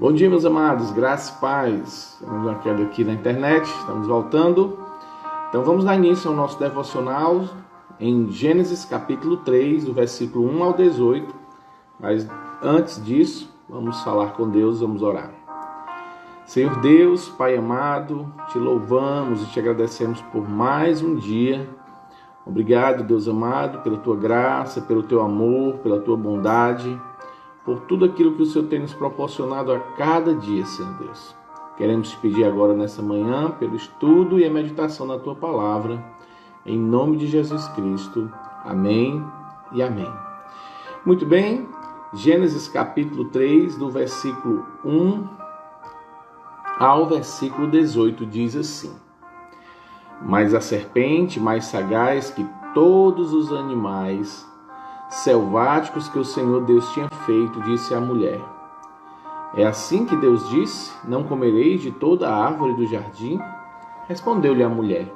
Bom dia, meus amados, graça e paz. Temos uma queda aqui na internet, estamos voltando. Então vamos dar início ao nosso devocional em Gênesis capítulo 3, do versículo 1 ao 18. Mas antes disso, vamos falar com Deus, vamos orar. Senhor Deus, Pai amado, te louvamos e te agradecemos por mais um dia. Obrigado, Deus amado, pela tua graça, pelo teu amor, pela tua bondade, por tudo aquilo que o Senhor tem nos proporcionado a cada dia, Senhor Deus. Queremos te pedir agora nessa manhã pelo estudo e a meditação na tua palavra, em nome de Jesus Cristo. Amém e amém. Muito bem, Gênesis capítulo 3, do versículo 1 ao versículo 18, diz assim: Mas a serpente, mais sagaz que todos os animais selváticos que o Senhor Deus tinha feito, disse à mulher: É assim que Deus disse: Não comereis de toda a árvore do jardim? Respondeu-lhe a mulher: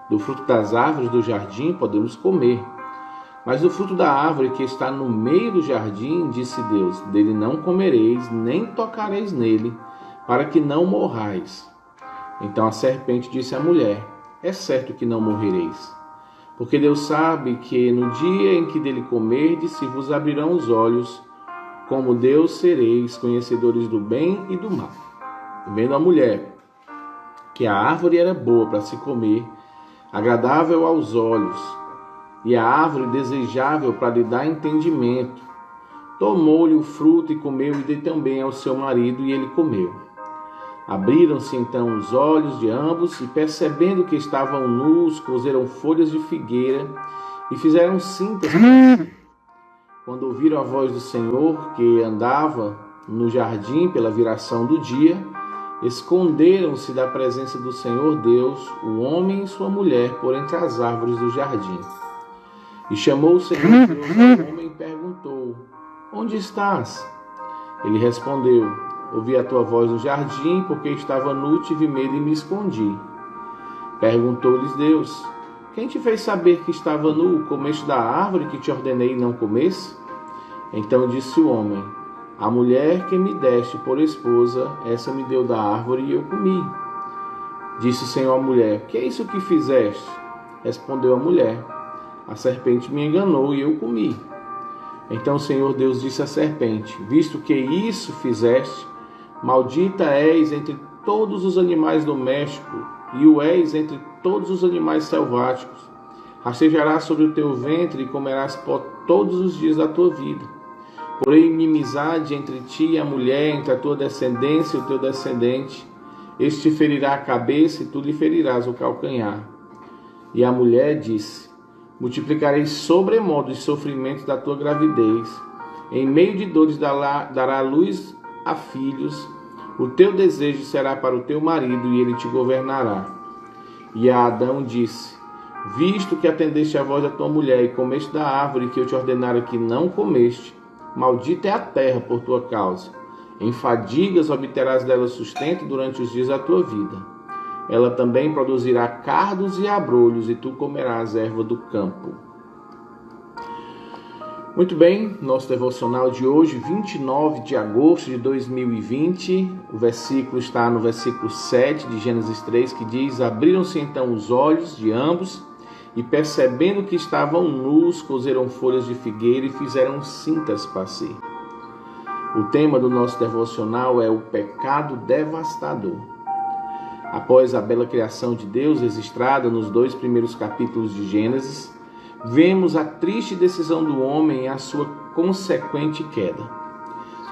Do fruto das árvores do jardim podemos comer, mas do fruto da árvore que está no meio do jardim, disse Deus: Dele não comereis, nem tocareis nele, para que não morrais. Então a serpente disse à mulher: É certo que não morrereis, porque Deus sabe que no dia em que dele comerdes, se vos abrirão os olhos, como Deus sereis conhecedores do bem e do mal. Vendo a mulher que a árvore era boa para se comer, agradável aos olhos, e a árvore desejável para lhe dar entendimento, tomou-lhe o fruto e comeu, e deu também ao seu marido, e ele comeu. Abriram-se então os olhos de ambos, e percebendo que estavam nus, coseram folhas de figueira e fizeram cintas para si. Quando ouviram a voz do Senhor, que andava no jardim pela viração do dia, esconderam-se da presença do Senhor Deus, o homem e sua mulher, por entre as árvores do jardim. E chamou o Senhor Deus ao homem e perguntou: Onde estás? Ele respondeu: Ouvi a tua voz no jardim, porque estava nu, tive medo e me escondi. Perguntou-lhes Deus: Quem te fez saber que estava nu? Comeste da árvore que te ordenei e não comesse? Então disse o homem: A mulher que me deste por esposa, essa me deu da árvore e eu comi. Disse o Senhor à mulher: Que é isso que fizeste? Respondeu a mulher: A serpente me enganou e eu comi. Então o Senhor Deus disse à serpente: Visto que isso fizeste, maldita és entre todos os animais domésticos, e o és entre todos os animais selváticos. Rastejarás sobre o teu ventre e comerás pó todos os dias da tua vida. Porém, inimizade entre ti e a mulher, entre a tua descendência e o teu descendente. Este te ferirá a cabeça e tu lhe ferirás o calcanhar. E a mulher disse: Multiplicarei sobremodo os sofrimentos da tua gravidez. Em meio de dores dará luz a filhos. O teu desejo será para o teu marido e ele te governará. E a Adão disse: Visto que atendeste à voz da tua mulher e comeste da árvore que eu te ordenara que não comeste, maldita é a terra por tua causa. Em fadigas obterás dela sustento durante os dias da tua vida. Ela também produzirá cardos e abrolhos, e tu comerás erva do campo. Muito bem, nosso devocional de hoje, 29 de agosto de 2020, o versículo está no versículo 7 de Gênesis 3, que diz: Abriram-se então os olhos de ambos, e percebendo que estavam nus, coseram folhas de figueira e fizeram cintas para si. O tema do nosso devocional é o pecado devastador. Após a bela criação de Deus, registrada nos 2 primeiros capítulos de Gênesis, vemos a triste decisão do homem e a sua consequente queda.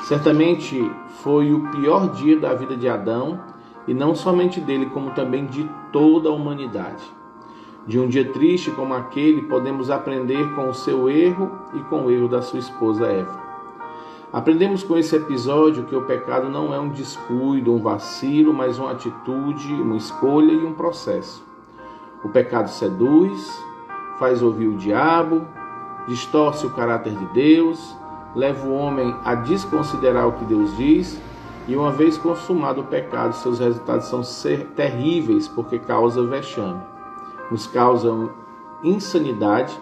Certamente foi o pior dia da vida de Adão, e não somente dele, como também de toda a humanidade. De um dia triste como aquele, podemos aprender com o seu erro e com o erro da sua esposa Eva. Aprendemos com esse episódio que o pecado não é um descuido, um vacilo, mas uma atitude, uma escolha e um processo. O pecado seduz, faz ouvir o diabo, distorce o caráter de Deus, leva o homem a desconsiderar o que Deus diz, e uma vez consumado o pecado, seus resultados são terríveis, porque causa vexame. Nos causam insanidade,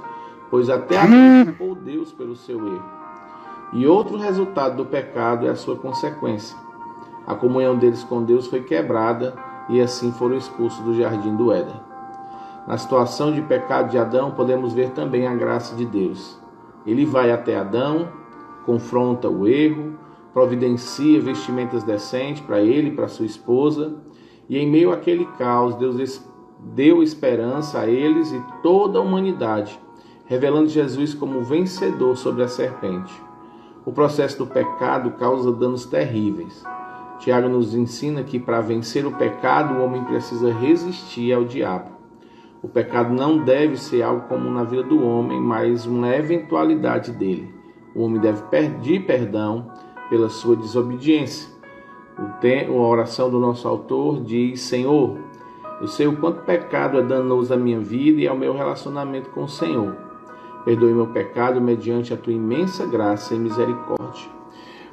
pois até culpou Deus pelo seu erro. E outro resultado do pecado é a sua consequência. A comunhão deles com Deus foi quebrada e assim foram expulsos do jardim do Éden. Na situação de pecado de Adão, podemos ver também a graça de Deus. Ele vai até Adão, confronta o erro, providencia vestimentas decentes para ele e para sua esposa, e em meio àquele caos, Deus deu esperança a eles e toda a humanidade, revelando Jesus como vencedor sobre a serpente. O processo do pecado causa danos terríveis. Tiago nos ensina que para vencer o pecado, o homem precisa resistir ao diabo. O pecado não deve ser algo comum na vida do homem, mas uma eventualidade dele. O homem deve pedir perdão pela sua desobediência. A oração do nosso autor diz: Senhor, eu sei o quanto pecado é danoso à minha vida e ao meu relacionamento com o Senhor. Perdoe meu pecado mediante a tua imensa graça e misericórdia.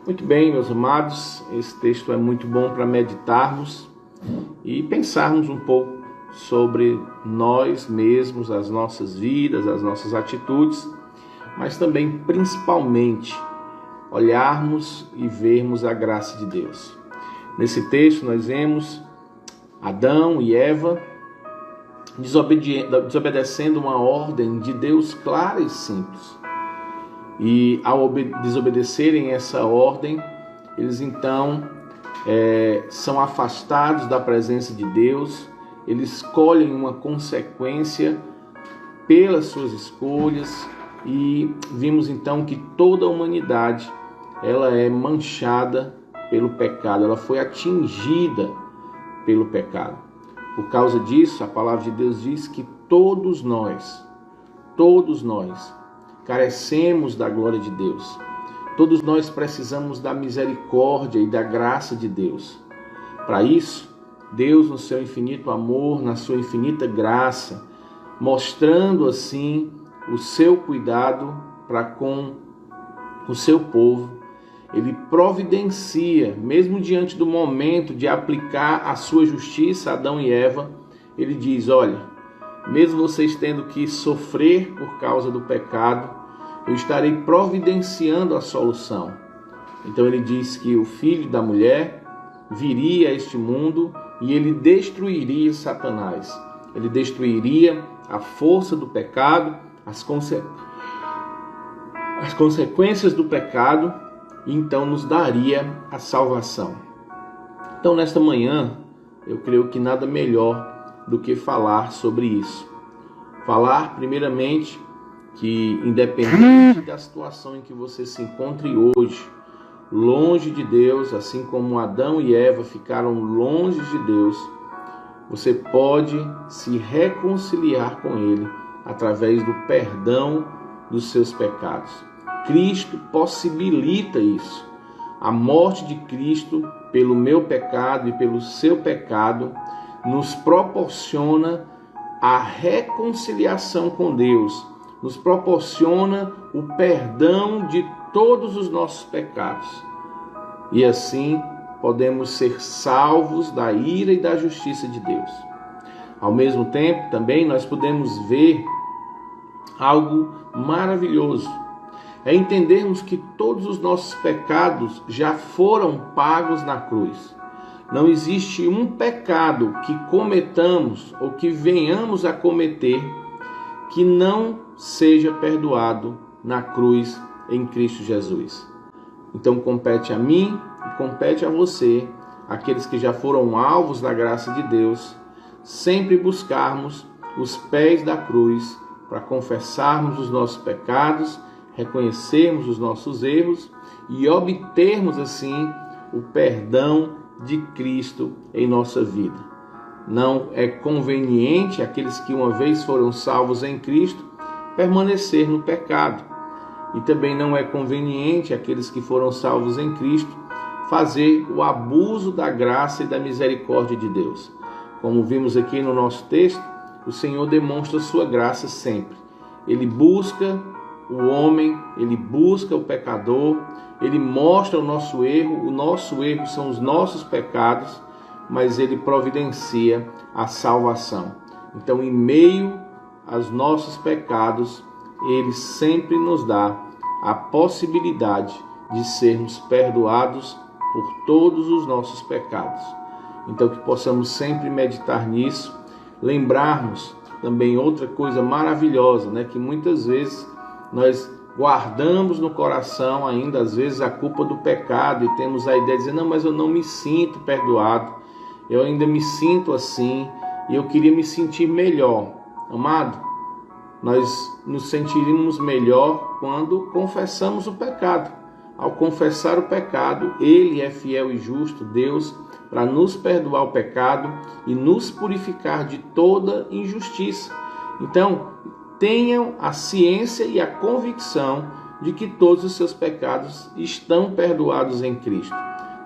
Muito bem, meus amados, esse texto é muito bom para meditarmos e pensarmos um pouco sobre nós mesmos, as nossas vidas, as nossas atitudes, mas também, principalmente, olharmos e vermos a graça de Deus. Nesse texto nós vemos Adão e Eva desobedecendo uma ordem de Deus clara e simples. E ao desobedecerem essa ordem, eles então são afastados da presença de Deus, eles colhem uma consequência pelas suas escolhas, e vimos então que toda a humanidade ela é manchada pelo pecado, ela foi atingida pelo pecado. Por causa disso, a palavra de Deus diz que todos nós carecemos da glória de Deus. Todos nós precisamos da misericórdia e da graça de Deus. Para isso, Deus, no seu infinito amor, na sua infinita graça, mostrando assim o seu cuidado para com o seu povo, ele providencia, mesmo diante do momento de aplicar a sua justiça a Adão e Eva, ele diz: olha, mesmo vocês tendo que sofrer por causa do pecado, eu estarei providenciando a solução. Então ele diz que o filho da mulher viria a este mundo e ele destruiria Satanás. Ele destruiria a força do pecado, as consequências do pecado, e então nos daria a salvação. Então nesta manhã, eu creio que nada melhor do que falar sobre isso. Falar primeiramente que, independente da situação em que você se encontre hoje, longe de Deus, assim como Adão e Eva ficaram longe de Deus, você pode se reconciliar com Ele através do perdão dos seus pecados. Cristo possibilita isso. A morte de Cristo pelo meu pecado e pelo seu pecado nos proporciona a reconciliação com Deus, nos proporciona o perdão de todos os nossos pecados. E assim podemos ser salvos da ira e da justiça de Deus. Ao mesmo tempo, também nós podemos ver algo maravilhoso. É entendermos que todos os nossos pecados já foram pagos na cruz. Não existe um pecado que cometamos ou que venhamos a cometer que não seja perdoado na cruz em Cristo Jesus. Então compete a mim e compete a você, aqueles que já foram alvos da graça de Deus, sempre buscarmos os pés da cruz para confessarmos os nossos pecados, reconhecermos os nossos erros e obtermos assim o perdão de Cristo em nossa vida. Não é conveniente aqueles que uma vez foram salvos em Cristo permanecer no pecado. E também não é conveniente aqueles que foram salvos em Cristo fazer o abuso da graça e da misericórdia de Deus. Como vimos aqui no nosso texto, o Senhor demonstra sua graça sempre. Ele busca o homem, ele busca o pecador, ele mostra o nosso erro são os nossos pecados, mas ele providencia a salvação. Então, em meio aos nossos pecados, ele sempre nos dá a possibilidade de sermos perdoados por todos os nossos pecados. Então que possamos sempre meditar nisso, lembrarmos também outra coisa maravilhosa, né? Que muitas vezes nós guardamos no coração ainda, às vezes, a culpa do pecado e temos a ideia de dizer, não, mas eu não me sinto perdoado, eu ainda me sinto assim e eu queria me sentir melhor. Amado, nós nos sentiríamos melhor quando confessamos o pecado. Ao confessar o pecado, Ele é fiel e justo, Deus, para nos perdoar o pecado e nos purificar de toda injustiça. Então, tenham a ciência e a convicção de que todos os seus pecados estão perdoados em Cristo.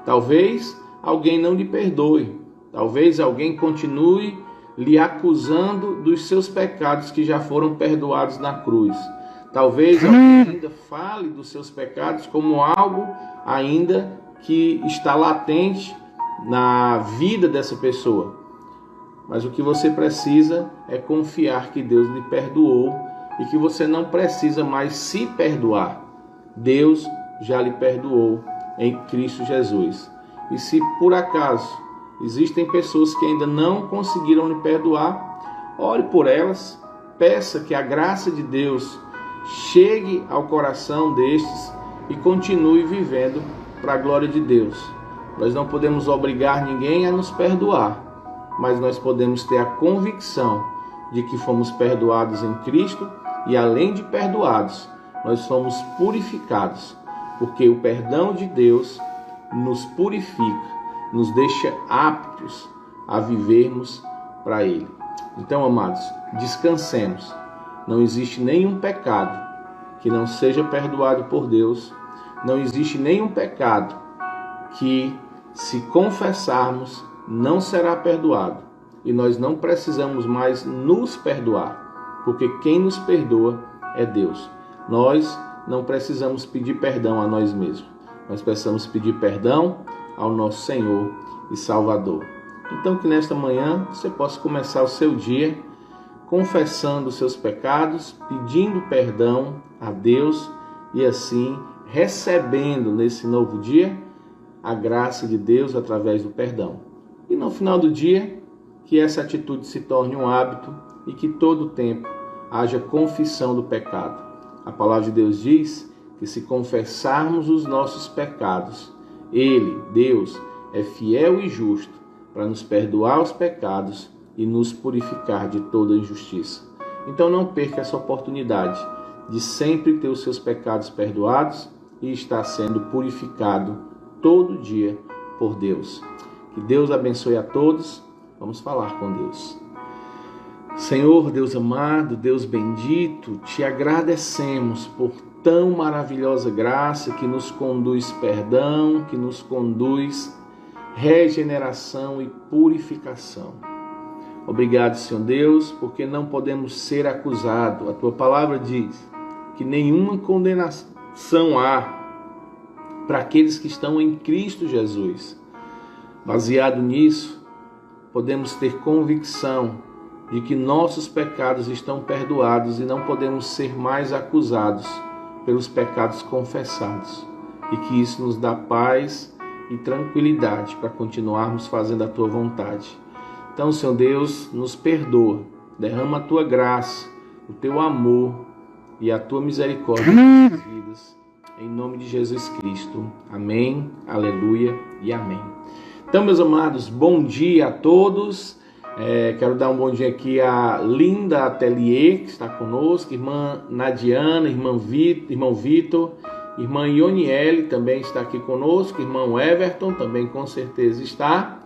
Talvez alguém não lhe perdoe, talvez alguém continue lhe acusando dos seus pecados que já foram perdoados na cruz. Talvez alguém ainda fale dos seus pecados como algo ainda que está latente na vida dessa pessoa. Mas o que você precisa é confiar que Deus lhe perdoou e que você não precisa mais se perdoar. Deus já lhe perdoou em Cristo Jesus. E se por acaso existem pessoas que ainda não conseguiram lhe perdoar, ore por elas, peça que a graça de Deus chegue ao coração destes e continue vivendo para a glória de Deus. Nós não podemos obrigar ninguém a nos perdoar, mas nós podemos ter a convicção de que fomos perdoados em Cristo e, além de perdoados, nós fomos purificados, porque o perdão de Deus nos purifica, nos deixa aptos a vivermos para Ele. Então, amados, descansemos. Não existe nenhum pecado que não seja perdoado por Deus. Não existe nenhum pecado que, se confessarmos, não será perdoado. E nós não precisamos mais nos perdoar, porque quem nos perdoa é Deus. Nós não precisamos pedir perdão a nós mesmos. Nós precisamos pedir perdão ao nosso Senhor e Salvador. Então que nesta manhã você possa começar o seu dia confessando os seus pecados, pedindo perdão a Deus e assim recebendo nesse novo dia a graça de Deus através do perdão. E no final do dia, que essa atitude se torne um hábito e que todo o tempo haja confissão do pecado. A palavra de Deus diz que se confessarmos os nossos pecados, Ele, Deus, é fiel e justo para nos perdoar os pecados e nos purificar de toda injustiça. Então não perca essa oportunidade de sempre ter os seus pecados perdoados e estar sendo purificado todo dia por Deus. Que Deus abençoe a todos. Vamos falar com Deus. Senhor, Deus amado, Deus bendito, te agradecemos por tão maravilhosa graça que nos conduz perdão, que nos conduz regeneração e purificação. Obrigado, Senhor Deus, porque não podemos ser acusados. A tua palavra diz que nenhuma condenação há para aqueles que estão em Cristo Jesus. Baseado nisso, podemos ter convicção de que nossos pecados estão perdoados e não podemos ser mais acusados pelos pecados confessados. E que isso nos dá paz e tranquilidade para continuarmos fazendo a tua vontade. Então, Senhor Deus, nos perdoa, derrama a tua graça, o teu amor e a tua misericórdia em nossas vidas. Em nome de Jesus Cristo. Amém, aleluia e amém. Então, meus amados, bom dia a todos. Quero dar um bom dia aqui a Linda Atelier, que está conosco, irmã Nadiana, irmão Vitor, irmã Ioniele também está aqui conosco, irmão Everton também com certeza está,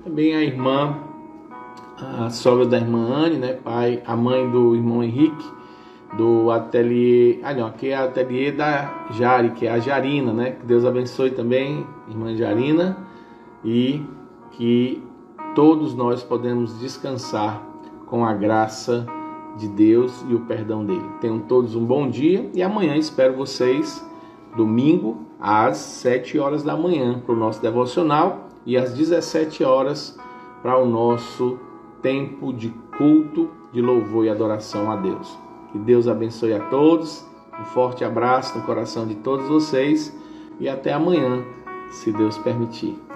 também a irmã, a sogra da irmã Anne, né, a mãe do irmão Henrique, do ateliê, aqui é a ateliê da Jari, que é a Jarina, né, que Deus abençoe também, irmã Jarina, e que todos nós podemos descansar com a graça de Deus e o perdão dele. Tenham todos um bom dia e amanhã espero vocês, domingo, às 7 horas da manhã, para o nosso devocional e às 17 horas para o nosso tempo de culto, de louvor e adoração a Deus. Que Deus abençoe a todos, um forte abraço no coração de todos vocês e até amanhã, se Deus permitir.